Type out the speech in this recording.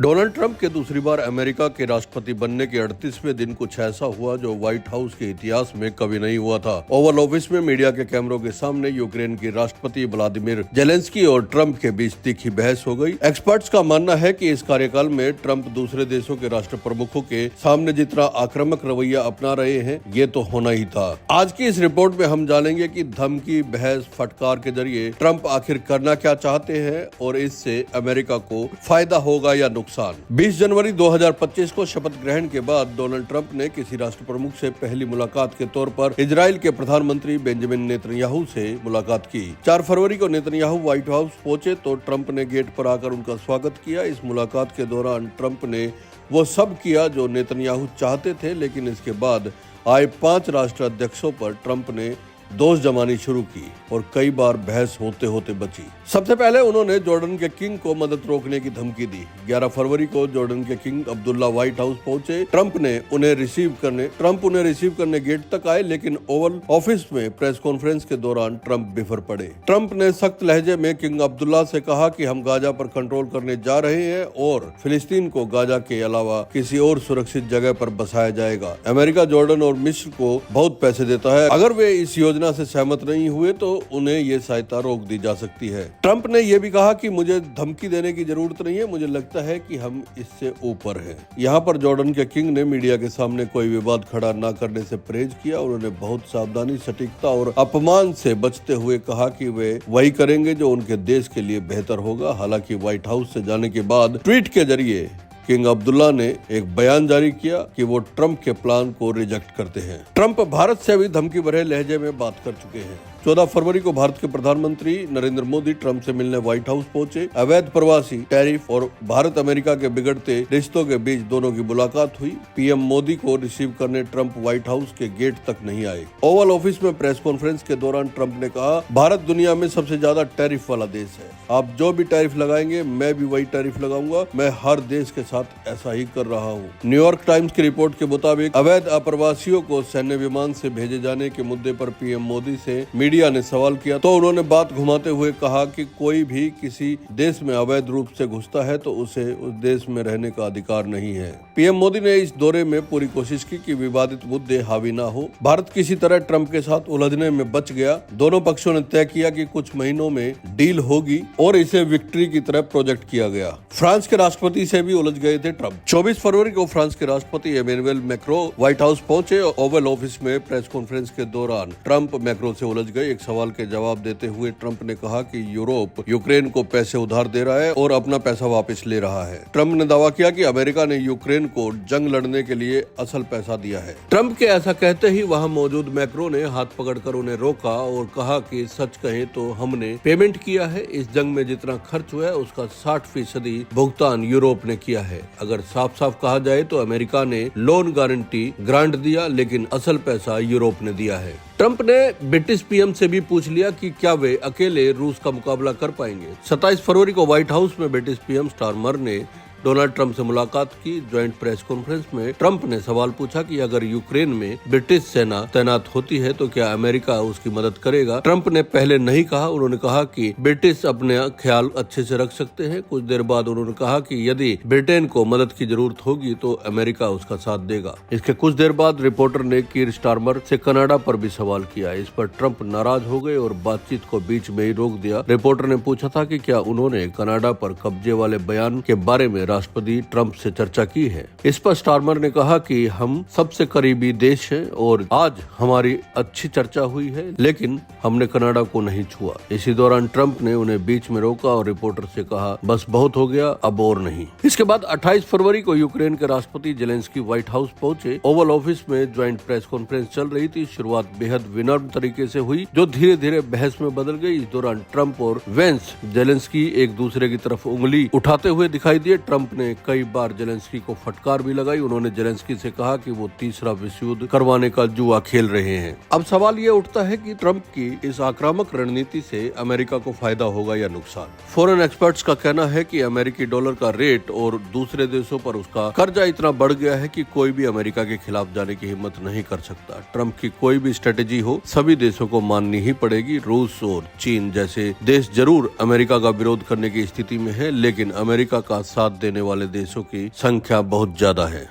Donald Trump के दूसरी बार America के राष्ट्रपति बनने के 38वें दिन कुछ ऐसा हुआ जो व्हाइट हाउस के इतिहास में कभी नहीं हुआ था। ओवल ऑफिस में मीडिया के कैमरों के सामने यूक्रेन की राष्ट्रपति व्लादिमीर जेलेंस्की और ट्रंप के बीच तीखी बहस हो गई। एक्सपर्ट्स का मानना है कि इस कार्यकाल में ट्रंप दूसरे देशों के राष्ट्र प्रमुखों के सामने जितना आक्रामक रवैया अपना रहे हैं, ये तो होना ही था। आज की इस रिपोर्ट में हम जानेंगे कि धमकी, बहस, फटकार के जरिए ट्रंप आखिर करना क्या चाहते हैं और इससे अमेरिका को फायदा होगा या नुकसान। 20 जनवरी 2025 को शपथ ग्रहण के बाद डोनाल्ड ट्रंप ने किसी राष्ट्र प्रमुख से पहली मुलाकात के तौर पर इजराइल के प्रधानमंत्री बेंजामिन नेतन्याहू से मुलाकात की। 4 फरवरी को नेतन्याहू व्हाइट हाउस पहुंचे तो ट्रंप ने गेट पर आकर उनका स्वागत किया। इस मुलाकात के दौरान ट्रंप ने वो सब किया जो नेतन्याहू चाहते थे, लेकिन इसके बाद आए 5 राष्ट्र अध्यक्षों पर ट्रंप ने दोष जमानी शुरू की और कई बार बहस होते होते बची। सबसे पहले उन्होंने जॉर्डन के किंग को मदद रोकने की धमकी दी। 11 फरवरी को जॉर्डन के किंग अब्दुल्ला व्हाइट हाउस पहुंचे। ट्रंप उन्हें रिसीव करने गेट तक आए, लेकिन ओवल ऑफिस में प्रेस कॉन्फ्रेंस के दौरान ट्रंप बिफर पड़े। ट्रंप ने सख्त लहजे में किंग अब्दुल्ला से कहा कि हम गाजा पर कंट्रोल करने जा रहे हैं और फिलिस्तीन को गाजा के अलावा किसी और सुरक्षित जगह पर बसाया जाएगा। अमेरिका जॉर्डन और मिस्र को बहुत पैसे देता है, अगर वे इस योजना से सहमत नहीं हुए तो उन्हें ये सहायता रोक दी जा सकती है। ट्रंप ने यह भी कहा कि मुझे धमकी देने की जरूरत नहीं है, मुझे लगता है कि हम इससे ऊपर हैं। यहाँ पर जॉर्डन के किंग ने मीडिया के सामने कोई विवाद खड़ा न करने से परहेज किया। उन्होंने बहुत सावधानी, सटीकता और अपमान से बचते हुए कहा कि वे वही करेंगे जो उनके देश के लिए बेहतर होगा। हालांकि व्हाइट हाउस से जाने के बाद ट्वीट के जरिए किंग अब्दुल्ला ने एक बयान जारी किया कि वो ट्रंप के प्लान को रिजेक्ट करते हैं। ट्रंप भारत से भी धमकी भरे लहजे में बात कर चुके हैं। 14 फरवरी को भारत के प्रधानमंत्री नरेंद्र मोदी ट्रंप से मिलने व्हाइट हाउस पहुंचे। अवैध प्रवासी, टैरिफ और भारत अमेरिका के बिगड़ते रिश्तों के बीच दोनों की मुलाकात हुई। पीएम मोदी को रिसीव करने ट्रंप व्हाइट हाउस के गेट तक नहीं आए। ओवल ऑफिस में प्रेस कॉन्फ्रेंस के दौरान ट्रंप ने कहा, भारत दुनिया में सबसे ज्यादा टैरिफ वाला देश है। आप जो भी टैरिफ लगाएंगे मैं भी वही टैरिफ लगाऊंगा। मैं हर देश के साथ ऐसा ही कर रहा हूँ। न्यूयॉर्क टाइम्स की रिपोर्ट के मुताबिक अवैध अप्रवासियों को सैन्य विमान से भेजे जाने के मुद्दे पर पीएम मोदी से मीडिया ने सवाल किया तो उन्होंने बात घुमाते हुए कहा कि कोई भी किसी देश में अवैध रूप से घुसता है तो उसे उस देश में रहने का अधिकार नहीं है। पीएम मोदी ने इस दौरे में पूरी कोशिश की कि विवादित मुद्दे हावी ना हो। भारत किसी तरह ट्रंप के साथ उलझने में बच गया। दोनों पक्षों ने तय किया कि कुछ महीनों में डील होगी और इसे विक्ट्री की तरह प्रोजेक्ट किया गया। फ्रांस के राष्ट्रपति से भी उलझ गए थे ट्रंप। 24 फरवरी को फ्रांस के राष्ट्रपति एमेनुएल मैक्रों व्हाइट हाउस पहुंचे। ओवल ऑफिस में प्रेस कॉन्फ्रेंस के दौरान ट्रंप मैक्रों से उलझ गए। एक सवाल के जवाब देते हुए ट्रंप ने कहा कि यूरोप यूक्रेन को पैसे उधार दे रहा है और अपना पैसा वापस ले रहा है। ट्रंप ने दावा किया कि अमेरिका ने यूक्रेन को जंग लड़ने के लिए असल पैसा दिया है। ट्रंप के ऐसा कहते ही वहां मौजूद मैक्रों ने हाथ पकड़कर उन्हें रोका और कहा कि सच कहें तो हमने पेमेंट किया है। इस जंग में जितना खर्च हुआ है उसका 60% भुगतान यूरोप ने किया है। अगर साफ साफ कहा जाए तो अमेरिका ने लोन गारंटी ग्रांट दिया, लेकिन असल पैसा यूरोप ने दिया है। ट्रंप ने ब्रिटिश पीएम से भी पूछ लिया कि क्या वे अकेले रूस का मुकाबला कर पाएंगे। 27 फरवरी को व्हाइट हाउस में ब्रिटिश पीएम स्टारमर ने डोनाल्ड ट्रंप से मुलाकात की। ज्वाइंट प्रेस कॉन्फ्रेंस में ट्रंप ने सवाल पूछा कि अगर यूक्रेन में ब्रिटिश सेना तैनात होती है तो क्या अमेरिका उसकी मदद करेगा। ट्रंप ने पहले नहीं कहा। उन्होंने कहा कि ब्रिटिश अपने ख्याल अच्छे से रख सकते हैं। कुछ देर बाद उन्होंने कहा कि यदि ब्रिटेन को मदद की जरूरत होगी तो अमेरिका उसका साथ देगा। इसके कुछ देर बाद रिपोर्टर ने कीर स्टारमर से कनाडा पर भी सवाल किया। इस पर ट्रंप नाराज हो गए और बातचीत को बीच में ही रोक दिया। रिपोर्टर ने पूछा था कि क्या उन्होंने कनाडा पर कब्जे वाले बयान के बारे में राष्ट्रपति ट्रंप से चर्चा की है। इस पर स्टारमर ने कहा कि हम सबसे करीबी देश हैं और आज हमारी अच्छी चर्चा हुई है, लेकिन हमने कनाडा को नहीं छुआ। इसी दौरान ट्रंप ने उन्हें बीच में रोका और रिपोर्टर से कहा, बस बहुत हो गया, अब और नहीं। इसके बाद 28 फरवरी को यूक्रेन के राष्ट्रपति जेलेंस्की व्हाइट हाउस पहुंचे। ओवल ऑफिस में ज्वाइंट प्रेस कॉन्फ्रेंस चल रही थी। शुरुआत बेहद विनम्र तरीके से हुई जो धीरे धीरे बहस में बदल गई। इस दौरान ट्रंप और वेंस जेलेंस्की एक दूसरे की तरफ उंगली उठाते हुए दिखाई दिए। ट्रंप ने कई बार जेलेंस्की को फटकार भी लगाई। उन्होंने जेलेंस्की से कहा कि वो तीसरा विश्व युद्ध करवाने का जुआ खेल रहे हैं। अब सवाल ये उठता है कि ट्रंप की इस आक्रामक रणनीति से अमेरिका को फायदा होगा या नुकसान। फॉरेन एक्सपर्ट्स का कहना है कि अमेरिकी डॉलर का रेट और दूसरे देशों पर उसका कर्जा इतना बढ़ गया है कि कोई भी अमेरिका के खिलाफ जाने की हिम्मत नहीं कर सकता। ट्रंप की कोई भी स्ट्रेटेजी हो, सभी देशों को माननी ही पड़ेगी। रूस और चीन जैसे देश जरूर अमेरिका का विरोध करने की स्थिति में है, लेकिन अमेरिका का साथ देने देने वाले देशों की संख्या बहुत ज्यादा है।